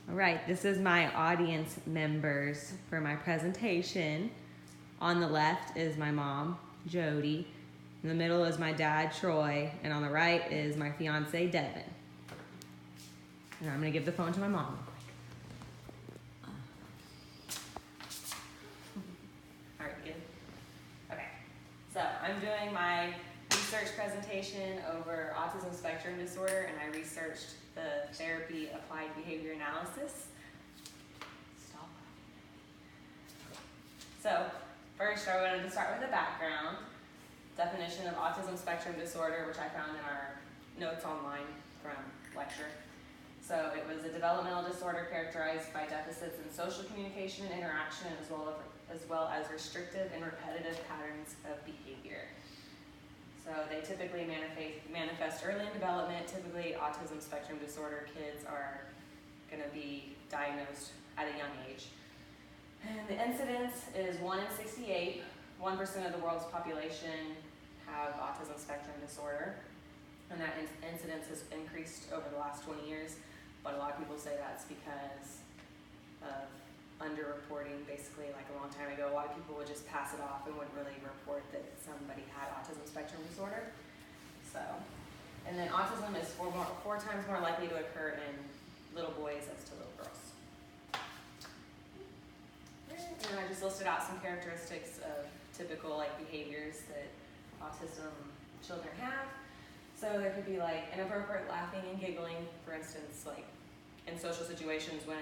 All right, this is my audience members for my presentation. On the left is my mom, Jody. In the middle is my dad, Troy. And on the right is my fiance, Devin. And I'm going to give the phone to my mom real quick. All right, good. Okay, so I'm doing my research presentation over autism spectrum disorder, and I researched the therapy applied behavior analysis. Stop. So first I wanted to start with the background. Definition of autism spectrum disorder, which I found in our notes online from lecture. So it was a developmental disorder characterized by deficits in social communication and interaction, as well as restrictive and repetitive patterns of behavior. So they typically manifest early in development. Typically, autism spectrum disorder kids are going to be diagnosed at a young age. And the incidence is 1 in 68. 1% of the world's population have autism spectrum disorder. And that incidence has increased over the last 20 years. But a lot of people say that's because of underreporting. Basically, like a long time ago, a lot of people would just pass it off and wouldn't really report that somebody had autism spectrum disorder. So, and then autism is four times more likely to occur in little boys as to little girls. And I just listed out some characteristics of typical behaviors that autism children have. So there could be inappropriate laughing and giggling, for instance, in social situations when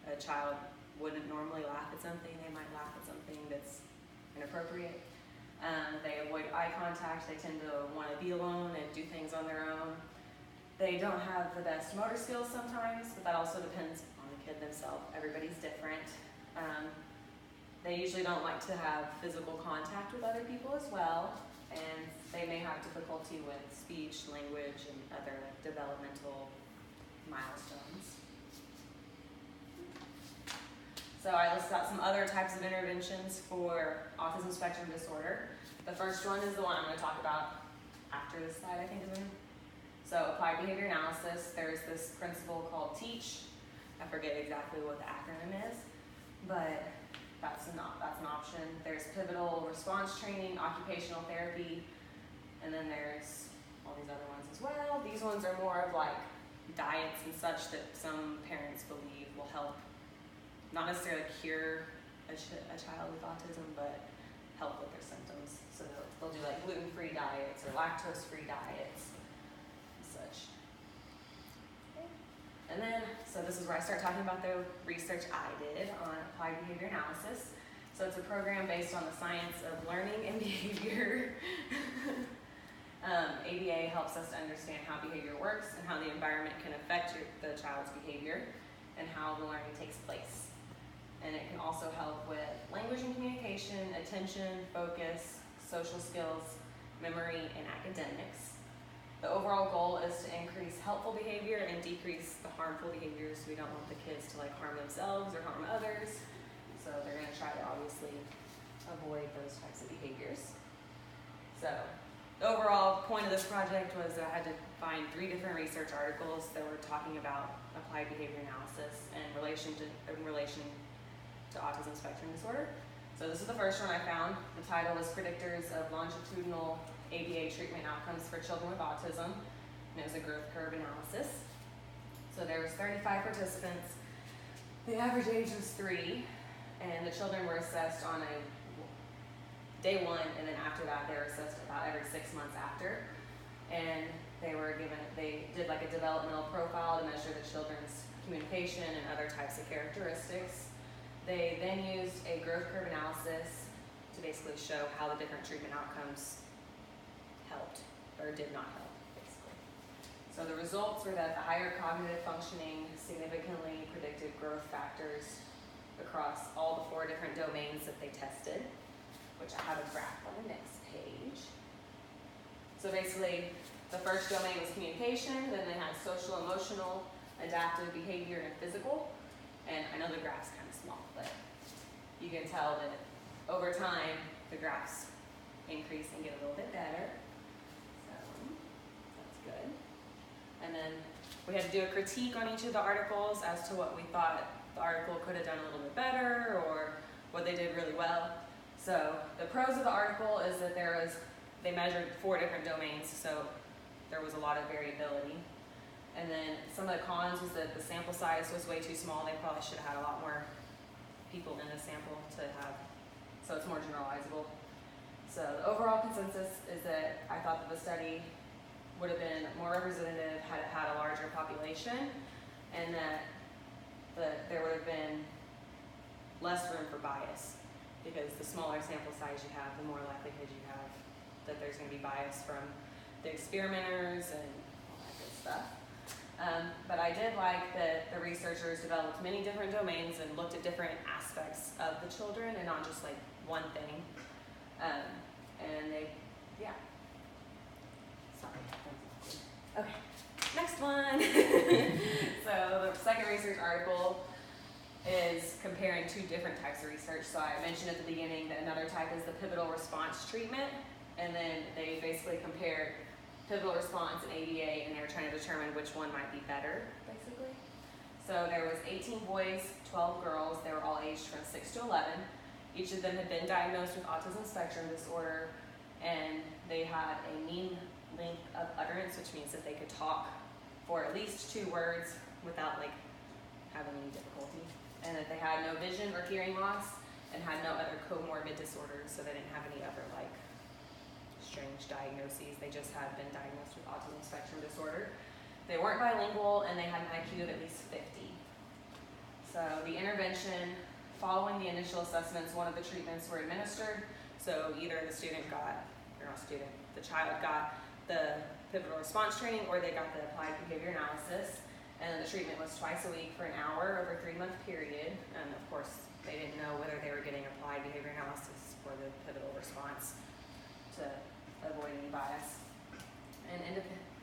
a child wouldn't normally laugh at something, they might laugh at something that's inappropriate. They avoid eye contact. They tend to want to be alone and do things on their own. They don't have the best motor skills sometimes, but that also depends on the kid themselves. Everybody's different. They usually don't like to have physical contact with other people as well, and they may have difficulty with speech, language, and other developmental milestones. So I listed out some other types of interventions for autism spectrum disorder. The first one is the one I'm going to talk about after this slide, I think is in. So applied behavior analysis, there's this principle called TEACH. I forget exactly what the acronym is, but that's an option. There's pivotal response training, occupational therapy, and then there's all these other ones as well. These ones are more of diets and such that some parents believe will help, not necessarily cure a child with autism, but help with their symptoms. So they'll do gluten-free diets or lactose-free diets and such. And then, so this is where I start talking about the research I did on applied behavior analysis. So it's a program based on the science of learning and behavior. ABA helps us to understand how behavior works and how the environment can affect the child's behavior and how the learning takes place. And it can also help with language and communication, attention, focus, social skills, memory, and academics. The overall goal is to increase helpful behavior and decrease the harmful behaviors. We don't want the kids to harm themselves or harm others. So they're going to try to obviously avoid those types of behaviors. So the overall point of this project was that I had to find 3 different research articles that were talking about applied behavior analysis in relation to autism spectrum disorder. So this is the first one I found. The title was Predictors of Longitudinal ABA Treatment Outcomes for Children with Autism, and it was a growth curve analysis. So there was 35 participants. The average age was 3, and the children were assessed on day 1, and then after that they were assessed about every 6 months after. And they did a developmental profile to measure the children's communication and other types of characteristics. They then used a growth curve analysis to basically show how the different treatment outcomes helped or did not help, basically. So the results were that the higher cognitive functioning significantly predicted growth factors across all the 4 different domains that they tested, which I have a graph on the next page. So basically, the first domain was communication, then they had social, emotional, adaptive behavior, and physical. And I know the graph's kind of small, but you can tell that over time, the graphs increase and get a little bit better. So that's good. And then We had to do a critique on each of the articles as to what we thought the article could have done a little bit better or what they did really well. So the pros of the article is that they measured 4 different domains, so there was a lot of variability. And then some of the cons was that the sample size was way too small. They probably should have had a lot more people in the sample so it's more generalizable. So the overall consensus is that I thought that the study would have been more representative had it had a larger population, and that there would have been less room for bias, because the smaller sample size you have, the more likelihood you have that there's going to be bias from the experimenters and all that good stuff. But I did like that the researchers developed many different domains and looked at different aspects of the children and not just like one thing. And they, yeah. Sorry. Okay, next one. So the second research article is comparing 2 different types of research. So I mentioned at the beginning that another type is the pivotal response treatment, and then they basically compared pivotal response and ABA, and they were trying to determine which one might be better, basically. So there was 18 boys, 12 girls. They were all aged from 6 to 11. Each of them had been diagnosed with autism spectrum disorder, and they had a mean length of utterance, which means that they could talk for at least 2 words without like having any difficulty, and that they had no vision or hearing loss and had no other comorbid disorders, so they didn't have any other like strange diagnoses. They just had been diagnosed with autism spectrum disorder. They weren't bilingual, and they had an IQ of at least 50. So the intervention, following the initial assessments, one of the treatments were administered. So either the child got the pivotal response training, or they got the applied behavior analysis. And then the treatment was twice a week for an hour over a 3-month period. And of course, they didn't know whether they were getting applied behavior analysis or the pivotal response to avoid any bias. And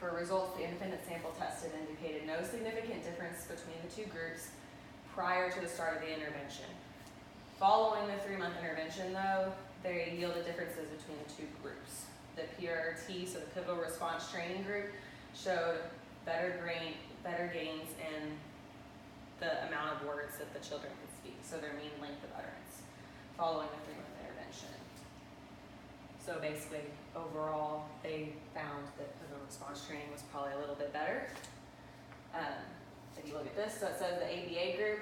for results, the independent sample tested indicated no significant difference between the 2 groups prior to the start of the intervention. Following the 3-month intervention, though, they yielded differences between the 2 groups. The PRT, so the pivotal response training group, showed better gains in the amount of words that the children could speak, so their mean length of utterance, following the 3-month intervention. So basically, overall, they found that pivotal response training was probably a little bit better. If you look at this, so it says the ABA group,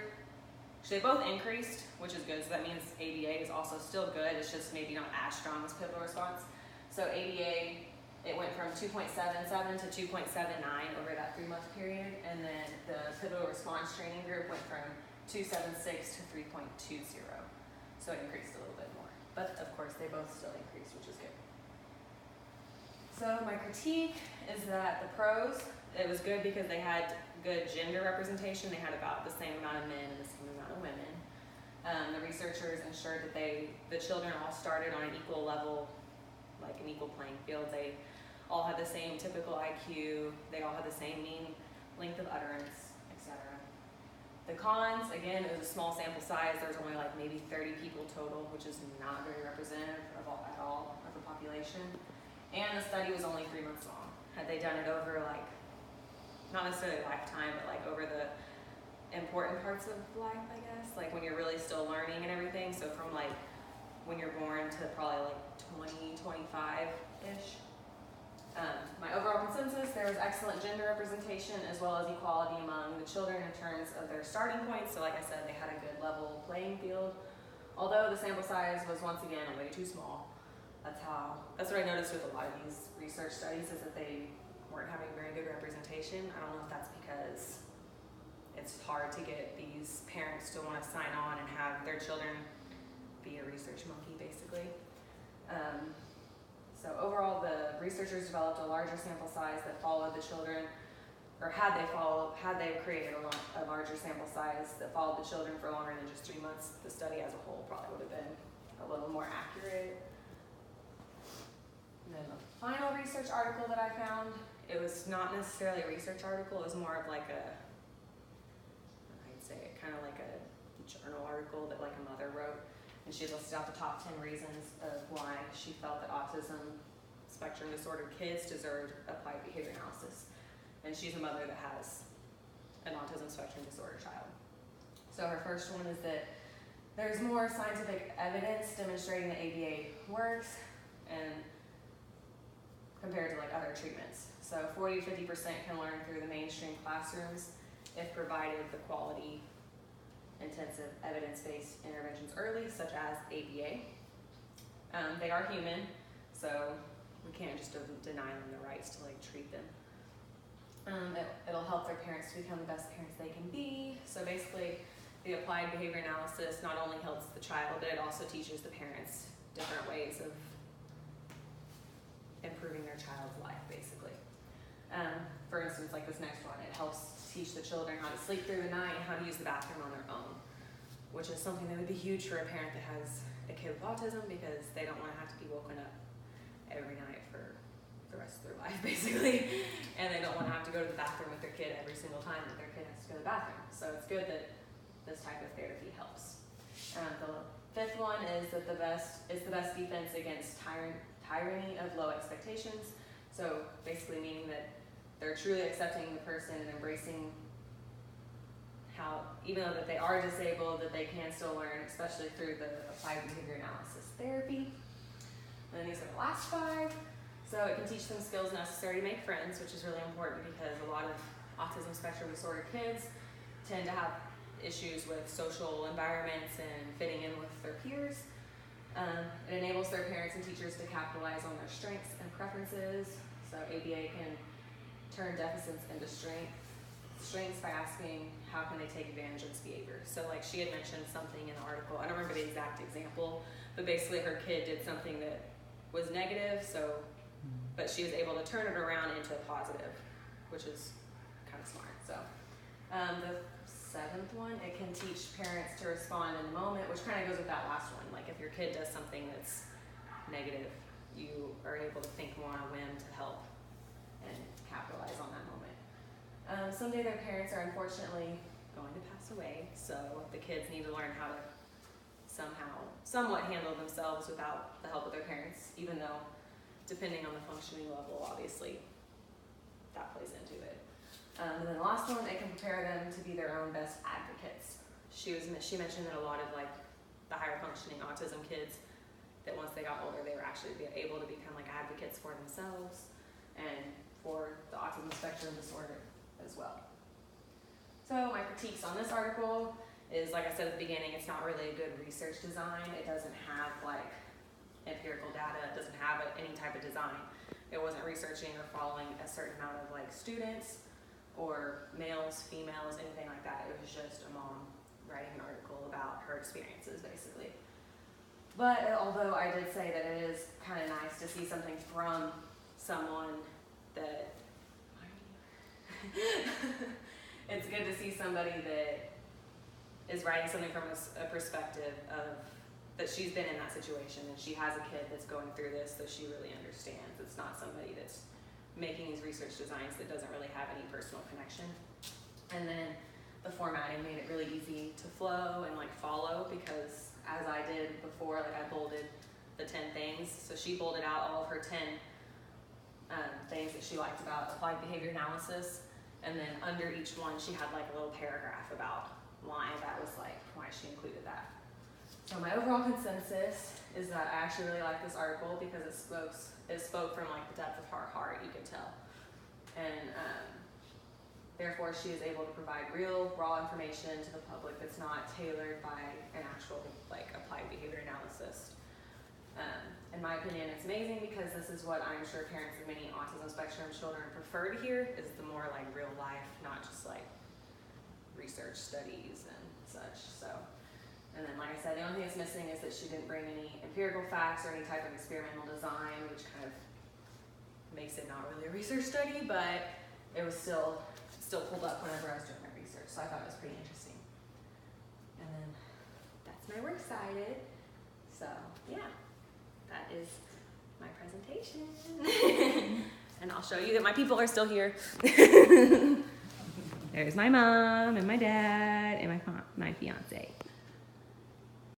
they both increased, which is good, so that means ABA is also still good, it's just maybe not as strong as pivotal response. So ABA, it went from 2.77 to 2.79 over that 3-month period, and then the pivotal response training group went from 2.76 to 3.20. So it increased a little bit more. But of course, they both still increased, which is good. So my critique is that the pros, it was good because they had good gender representation. They had about the same amount of men and the same amount of women. The researchers ensured that the children all started on an equal level, like an equal playing field. They all had the same typical IQ, they all had the same mean length of utterance, etc. The cons, again, it was a small sample size. There was only like maybe 30 people total, which is not very representative at all of the population. And the study was only 3 months long. Had they done it over like, not necessarily a lifetime, but like over the important parts of life, I guess, like when you're really still learning and everything, so from like when you're born to probably like 20, 25-ish. My overall consensus, there was excellent gender representation as well as equality among the children in terms of their starting points. So like I said, they had a good level playing field. Although the sample size was once again way too small. That's what I noticed with a lot of these research studies, is that they weren't having very good representation. I don't know if that's because it's hard to get these parents to want to sign on and have their children be a research monkey, basically. So overall, the researchers developed a larger sample size that followed the children, or had they created a larger sample size that followed the children for longer than just 3 months, the study as a whole probably would have been a little more accurate. And then the final research article that I found, it was not necessarily a research article, it was more of like I'd say kind of like a journal article that like a mother wrote. And she listed out the top 10 reasons of why she felt that autism spectrum disorder kids deserved applied behavior analysis. And she's a mother that has an autism spectrum disorder child. So her first one is that there's more scientific evidence demonstrating that ABA works and compared to like other treatments. So 40 to 50% can learn through the mainstream classrooms if provided the quality, intensive, evidence-based interventions early, such as ABA. They are human, so we can't just deny them the rights to like treat them. It'll help their parents to become the best parents they can be. So basically, the applied behavior analysis not only helps the child, but it also teaches the parents different ways of improving their child's life, basically. For instance, like this next one, it helps teach the children how to sleep through the night and how to use the bathroom on their own, which is something that would be huge for a parent that has a kid with autism, because they don't want to have to be woken up every night for the rest of their life, basically. And they don't want to have to go to the bathroom with their kid every single time that their kid has to go to the bathroom. So it's good that this type of therapy helps. The fifth one is that the best defense against tyranny of low expectations. So basically meaning that they're truly accepting the person and embracing how, even though that they are disabled, that they can still learn, especially through the applied behavior analysis therapy. And then these are the last 5. So it can teach them skills necessary to make friends, which is really important because a lot of autism spectrum disorder kids tend to have issues with social environments and fitting in with their peers. It enables their parents and teachers to capitalize on their strengths and preferences. So ABA can turn deficits into strengths by asking how can they take advantage of this behavior. So like she had mentioned something in the article, I don't remember the exact example, but basically her kid did something that was negative, but she was able to turn it around into a positive, which is kind of smart. So the 7th one, it can teach parents to respond in the moment, which kind of goes with that last one. Like if your kid does something that's negative, you are able to think more on a whim to help and capitalize on that moment. Someday their parents are unfortunately going to pass away, so the kids need to learn how to somewhat handle themselves without the help of their parents, even though depending on the functioning level, obviously that plays into it. And then the last one, it can prepare them to be their own best advocates. She mentioned that a lot of like the higher functioning autism kids, that once they got older, they were actually able to become like advocates for themselves and for the autism spectrum disorder as well. So my critiques on this article is, like I said at the beginning, it's not really a good research design. It doesn't have like empirical data. It doesn't have any type of design. It wasn't researching or following a certain amount of like students or males, females, anything like that. It was just a mom writing an article about her experiences, basically. But although I did say that it is kind of nice to see something from someone that, it's good to see somebody that is writing something from a perspective of that she's been in that situation and she has a kid that's going through this, so she really understands. It's not somebody that's making these research designs that doesn't really have any personal connection. And then the formatting made it really easy to flow and like follow, because as I did before, like I bolded the 10 things. So she bolded out all of her 10 things that she liked about applied behavior analysis. And then under each one, she had like a little paragraph about why that was like, why she included that. So my overall consensus is that I actually really like this article because it spoke from like the depth of her heart, you can tell. And therefore she is able to provide real, raw information to the public that's not tailored by an actual like applied behavior analysis. In my opinion, it's amazing because this is what I'm sure parents of many autism spectrum children prefer to hear, is the more like real life, not just like research studies and such. So, and then like I said, the only thing that's missing is that she didn't bring any empirical facts or any type of experimental design, which kind of makes it not really a research study, but it was still pulled up whenever I was doing my research, so I thought it was pretty interesting. And then that's my works cited. So yeah, that is my presentation. And I'll show you that my people are still here. There's my mom and my dad and my fiance.